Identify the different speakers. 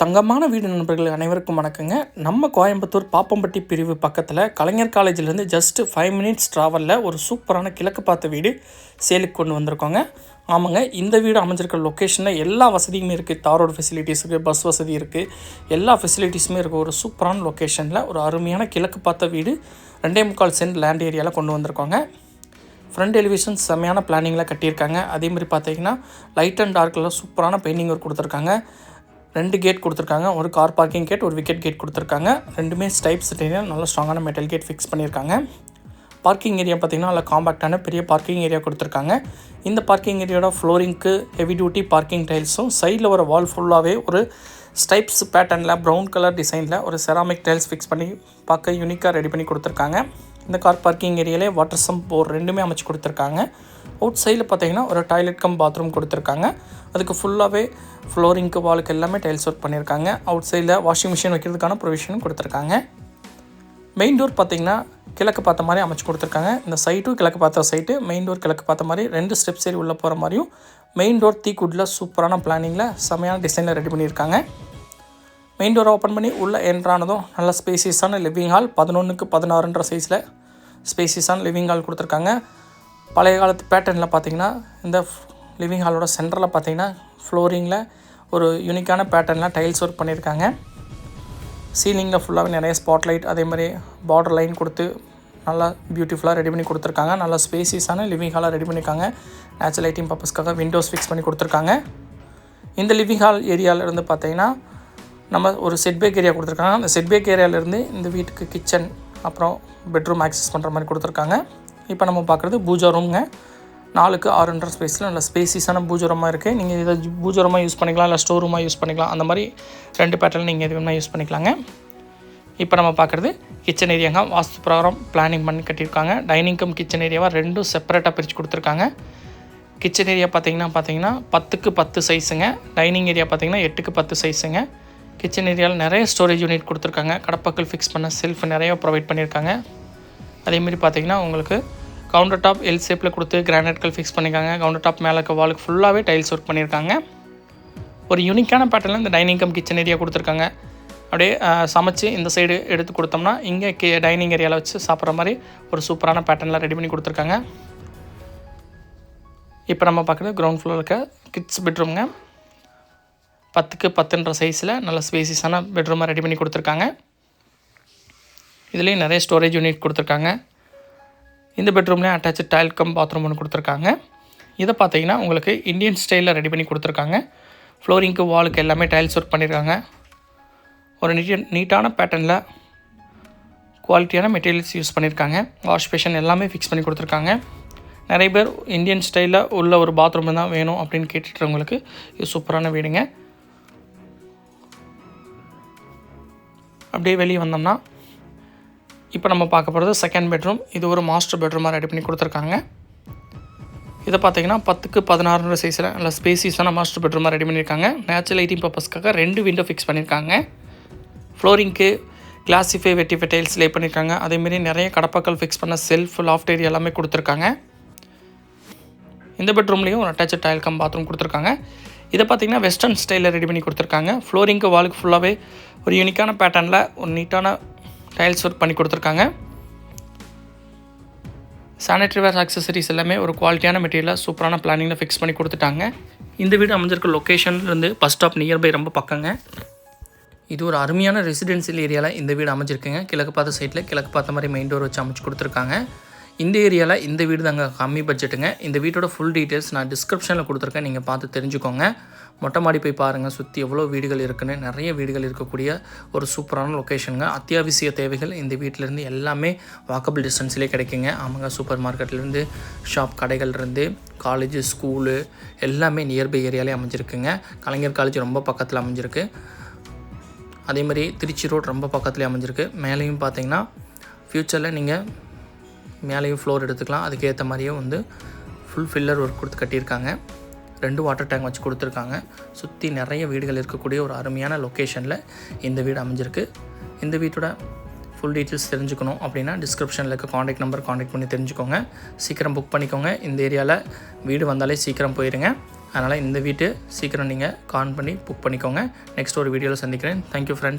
Speaker 1: தங்கமான வீடு நண்பர்கள் அனைவருக்கும் வணக்கங்க. நம்ம கோயம்புத்தூர் பாப்பம்பட்டி பிரிவு பக்கத்தில் கலைஞர் காலேஜிலேருந்து ஜஸ்ட்டு 5 மினிட்ஸ் ட்ராவலில் ஒரு சூப்பரான கிழக்கு பார்த்த வீடு சேலுக்கு கொண்டு வந்திருக்கோங்க. ஆமாங்க, இந்த வீடு அமைஞ்சிருக்கிற லொக்கேஷனில் எல்லா வசதியுமே இருக்குது. தார் ரோடு ஃபெசிலிட்டிஸ் இருக்குது, பஸ் வசதி இருக்குது, எல்லா ஃபெசிலிட்டிஸுமே இருக்குது. ஒரு சூப்பரான லொக்கேஷனில் ஒரு அருமையான கிழக்கு பார்த்த வீடு 2.25 சென்ட் லேண்ட் ஏரியாவில் கொண்டு வந்திருக்கோங்க. ஃப்ரண்ட் எலிவேஷன் செம்மையான பிளானிங்கில் கட்டியிருக்காங்க. அதேமாதிரி பார்த்தீங்கன்னா லைட் அண்ட் டார்க்கில் சூப்பரான பெயிண்டிங் ஒர்க் கொடுத்துருக்காங்க. 2 கேட் கொடுத்துருக்காங்க. ஒரு கார் பார்க்கிங் கேட், ஒரு விக்கெட் கேட் கொடுத்துருக்காங்க. ரெண்டுமே ஸ்டைப்ஸ் நல்ல ஸ்ட்ராங்கான மெட்டல் கேட் ஃபிக்ஸ் பண்ணியிருக்காங்க. பார்க்கிங் ஏரியா பார்த்திங்கன்னா நல்ல காம்பேக்டான பெரிய பார்க்கிங் ஏரியா கொடுத்துருக்காங்க. இந்த பார்க்கிங் ஏரியாவோட ஃப்ளோரிங்க்கு ஹெவி டியூட்டி பார்க்கிங் டைல்ஸும் சைடில் ஒரு வால் ஃபுல்லாகவே ஒரு ஸ்டைப்ஸ் பேட்டர்னில் ப்ரௌன் கலர் டிசைனில் ஒரு செராமிக் டைல்ஸ் ஃபிக்ஸ் பண்ணி பார்க்க யூனிக்காக ரெடி பண்ணி கொடுத்துருக்காங்க. இந்த கார் பார்க்கிங் ஏரியாவிலே வாட்டர் சம்ப் போர் ரெண்டுமே அமைச்சு கொடுத்துருக்காங்க. அவுட் சைடில் பார்த்தீங்கன்னா ஒரு டாய்லெட் கம் பாத்ரூம் கொடுத்துருக்காங்க. அதுக்கு ஃபுல்லாகவே ஃப்ளோரிங்க்கு வாலுக்கு எல்லாமே டைல்ஸ் ஒர்க் பண்ணியிருக்காங்க. அவுட் சைடில் வாஷிங் மிஷின் வைக்கிறதுக்கான ப்ரொவிஷனும் கொடுத்துருக்காங்க. மெயின் டோர் பார்த்திங்கன்னா கிழக்கு பார்த்த மாதிரி அமைச்சு கொடுத்துருக்காங்க. இந்த சைட்டும் கிழக்கு பார்த்த சைட்டு, மெயின் டோர் கிழக்கு பார்த்த மாதிரி 2 ஸ்டெப்ஸ் ஏறி உள்ளே போகிற மாதிரியும் மெயின் டோர் தீக்குட்டில் சூப்பரான பிளானிங்கில் செமையான டிசைனில் ரெடி பண்ணியிருக்காங்க. மெயின் டோரை ஓப்பன் பண்ணி உள்ளே என்ட்ரானதும் நல்ல ஸ்பேசியஸான லிவிங் ஹால் 11க்கு 16 சைஸில் ஸ்பேசியஸான லிவிங் ஹால் கொடுத்துருக்காங்க. பழைய காலத்து பேட்டர்னில் பார்த்திங்கன்னா இந்த லிவிங் ஹாலோட சென்டரில் பார்த்திங்கன்னா ஃப்ளோரிங்கில் ஒரு யூனிக்கான பேட்டர்னில் டைல்ஸ் ஒர்க் பண்ணியிருக்காங்க. சீலிங்கில் ஃபுல்லாகவே நிறைய ஸ்பாட்லைட் அதே மாதிரி பார்டர் லைன் கொடுத்து நல்லா பியூட்டிஃபுல்லாக ரெடி பண்ணி கொடுத்துருக்காங்க. நல்லா ஸ்பேசியஸான லிவிங் ஹாலாக ரெடி பண்ணியிருக்காங்க. நேச்சுரல் லைட்டிங் பர்பஸ்க்காக விண்டோஸ் ஃபிக்ஸ் பண்ணி கொடுத்துருக்காங்க. இந்த லிவிங் ஹால் ஏரியாவிலேருந்து பார்த்திங்கன்னா நம்ம ஒரு செட்பேக் ஏரியா கொடுத்துருக்காங்க. அந்த செட்பேக் ஏரியாவிலேருந்து இந்த வீட்டுக்கு கிச்சன் அப்புறம் பெட்ரூம் ஆக்சஸ் பண்ணுற மாதிரி கொடுத்துருக்காங்க. இப்போ நம்ம பார்க்குறது பூஜா ரூம்ங்க. 4க்கு 6 ஸ்பேஸில் நல்ல ஸ்பேசியஸான பூஜா ரூமாக இருக்குது. நீங்கள் இதை பூஜா ரூமாக யூஸ் பண்ணிக்கலாம், இல்லை ஸ்டோர் ரூமாக யூஸ் பண்ணிக்கலாம். அந்த மாதிரி 2 பேட்டர்ன் நீங்கள் எது வேணால் யூஸ் பண்ணிக்கலாங்க. இப்போ நம்ம பார்க்குறது கிச்சன் ஏரியாங்க. வாஸ்து பிரகாரம் பிளானிங் பண்ணி கட்டியிருக்காங்க. டைனிங் கம் கிச்சன் ஏரியாவாக 2 செப்பரேட்டாக பிரித்து கொடுத்துருக்காங்க. கிச்சன் ஏரியா பார்த்திங்கன்னா 10க்கு 10 சைஸுங்க. டைனிங் ஏரியா பார்த்திங்கன்னா 8க்கு 10 சைஸுங்க. கிச்சன் ஏரியாவில் நிறைய ஸ்டோரேஜ் யூனிட் கொடுத்துருக்காங்க. கடப்பாக்கள் ஃபிக்ஸ் பண்ண செல்ஃப் நிறைய ப்ரொவைட் பண்ணியிருக்காங்க. அதேமாரி பார்த்திங்கன்னா உங்களுக்கு கவுண்டர் டாப் எல் ஷேப்பில் கொடுத்து கிரானைட்கள் ஃபிக்ஸ் பண்ணியிருக்காங்க. கவுண்டர் டாப் மேலே இருக்க வாலுக்கு ஃபுல்லாகவே டைல்ஸ் ஒர்க் பண்ணியிருக்காங்க. ஒரு யூனிக்கான பேட்டர்னில் இந்த டைனிங் கம் கிச்சன் ஏரியா கொடுத்துருக்காங்க. அப்படியே சமைச்சு இந்த சைடு எடுத்து கொடுத்தோம்னா இங்கே டைனிங் ஏரியாவில் வச்சு சாப்பிட்ற மாதிரி ஒரு சூப்பரான பேட்டர்னில் ரெடி பண்ணி கொடுத்துருக்காங்க. இப்போ நம்ம பார்க்குறது கிரவுண்ட் ஃப்ளோரில் இருக்க கிட்ஸ் பெட்ரூம்ங்க. 10க்கு 10 சைஸில் நல்ல ஸ்பேசியஸான பெட்ரூமாக ரெடி பண்ணி கொடுத்துருக்காங்க. இதுலேயும் நிறைய ஸ்டோரேஜ் யூனிட் கொடுத்துருக்காங்க. இந்த பெட்ரூம்லேயும் அட்டாச்சு டைல் கம் பாத்ரூம் ஒன்று கொடுத்துருக்காங்க. இதை பார்த்தீங்கன்னா உங்களுக்கு இந்தியன் ஸ்டைலில் ரெடி பண்ணி கொடுத்துருக்காங்க. ஃப்ளோரிங்க்கு வாலுக்கு எல்லாமே டைல்ஸ் ஒர்க் பண்ணியிருக்காங்க. ஒரு நீட்டான பேட்டர்னில் குவாலிட்டியான மெட்டீரியல்ஸ் யூஸ் பண்ணியிருக்காங்க. வாஷ் பேஷன் எல்லாமே ஃபிக்ஸ் பண்ணி கொடுத்துருக்காங்க. நிறைய பேர் இந்தியன் ஸ்டைலில் உள்ள ஒரு பாத்ரூம் தான் வேணும் அப்படின்னு கேட்டுட்றவங்களுக்கு இது சூப்பரான வீடுங்க. அப்படியே வெளியே வந்தோம்னா இப்போ நம்ம பார்க்க போகிறது செகண்ட் பெட்ரூம். இது ஒரு மாஸ்டர் பெட்ரூமாக ரெடி பண்ணி கொடுத்துருக்காங்க. இதை பார்த்தீங்கன்னா 10க்கு 16 சைஸில் நல்ல ஸ்பேசியஸான மாஸ்டர் பெட்ரூமாக ரெடி பண்ணியிருக்காங்க. நேச்சுரல் லைட்டிங் பர்பஸ்க்காக 2 விண்டோ ஃபிக்ஸ் பண்ணியிருக்காங்க. ஃப்ளோரிங்க்கு கிளாசிஃபை வெட்டிஃபை டைல்ஸ் லே பண்ணியிருக்காங்க. அதேமாரி நிறைய கடப்பாக்கள் ஃபிக்ஸ் பண்ண செல்ஃப் லாஃப்ட் ஏரியா எல்லாமே கொடுத்துருக்காங்க. இந்த பெட்ரூம்லேயும் ஒரு அட்டாச்சு டைல் கம் பாத்ரூம் கொடுத்துருக்காங்க. இதை பார்த்திங்கன்னா வெஸ்டர்ன் ஸ்டைலில் ரெடி பண்ணி கொடுத்துருக்காங்க. ஃப்ளோரிங்க்கு வாலுக்கு ஃபுல்லாகவே ஒரு யூனிக்கான பேட்டர்னில் ஒரு நீட்டான டைல்ஸ் ஒர்க் பண்ணி கொடுத்துருக்காங்க. சானிட்டரி வேர் ஆக்சசரிஸ் எல்லாமே ஒரு குவாலிட்டியான மெட்டீரியலாக சூப்பரான பிளானிங்கில் ஃபிக்ஸ் பண்ணி கொடுத்துட்டாங்க. இந்த வீடு அமைஞ்சிருக்க லொக்கேஷன்லேருந்து பஸ் ஸ்டாப் நியர்பை ரொம்ப பக்கங்க. இது ஒரு அருமையான ரெசிடென்சியல் ஏரியாவில் இந்த வீடு அமைஞ்சிருக்குங்க. கிழக்கு பார்த்த சைட்டில் கிழக்கு பார்த்த மாதிரி மெயின் டோர் வச்சு அமைச்சு கொடுத்துருக்காங்க. இந்த ஏரியாவில் இந்த வீடு தாங்க கம்மி பட்ஜெட்டுங்க. இந்த வீட்டோட ஃபுல் டீட்டெயில்ஸ் நான் டிஸ்கிரிப்ஷனில் கொடுத்துருக்கேன், நீங்கள் பார்த்து தெரிஞ்சுக்கோங்க. மொட்டை மாடி போய் பாருங்கள், சுற்றி எவ்வளோ வீடுகள் இருக்குன்னு. நிறைய வீடுகள் இருக்கக்கூடிய ஒரு சூப்பரான லொக்கேஷனுங்க. அத்தியாவசிய தேவைகள் இந்த வீட்டிலேருந்து எல்லாமே வாக்கபிள் டிஸ்டன்ஸ்லேயே கிடைக்குங்க. ஆமாங்க, சூப்பர் மார்க்கெட்லேருந்து ஷாப் கடைகள்லேருந்து காலேஜு ஸ்கூலு எல்லாமே நியர்பை ஏரியாலே அமைஞ்சிருக்குங்க. கலைஞர் காலேஜ் ரொம்ப பக்கத்தில் அமைஞ்சிருக்கு. அதே மாதிரி திருச்சி ரோட் ரொம்ப பக்கத்துலேயே அமைஞ்சிருக்கு. மேலேயும் பார்த்தீங்கன்னா ஃப்யூச்சரில் நீங்கள் மேலேயும் ஃப்ளோர் எடுத்துக்கலாம். அதுக்கேற்ற மாதிரியே ஃபுல் ஃபில்லர் ஒர்க் கொடுத்து கட்டியிருக்காங்க. 2 வாட்டர் டேங்க் வச்சு கொடுத்துருக்காங்க. சுற்றி நிறைய வீடுகள் இருக்கக்கூடிய ஒரு அருமையான லொக்கேஷனில் இந்த வீடு அமைஞ்சிருக்கு. இந்த வீட்டோட ஃபுல் டீட்டெயில்ஸ் தெரிஞ்சுக்கணும் அப்படின்னா டிஸ்கிரிப்ஷனில் இருக்க காண்டாக்ட் நம்பர் காண்டாக்ட் பண்ணி தெரிஞ்சுக்கோங்க. சீக்கிரம் புக் பண்ணிக்கோங்க. இந்த ஏரியாவில் வீடு வந்தாலே சீக்கிரம் போயிடுங்க. அதனால் இந்த வீட்டு சீக்கிரம் நீங்கள் கால் பண்ணி புக் பண்ணிக்கோங்க. நெக்ஸ்ட் ஒரு வீடியோவில் சந்திக்கிறேன். Thank you friends.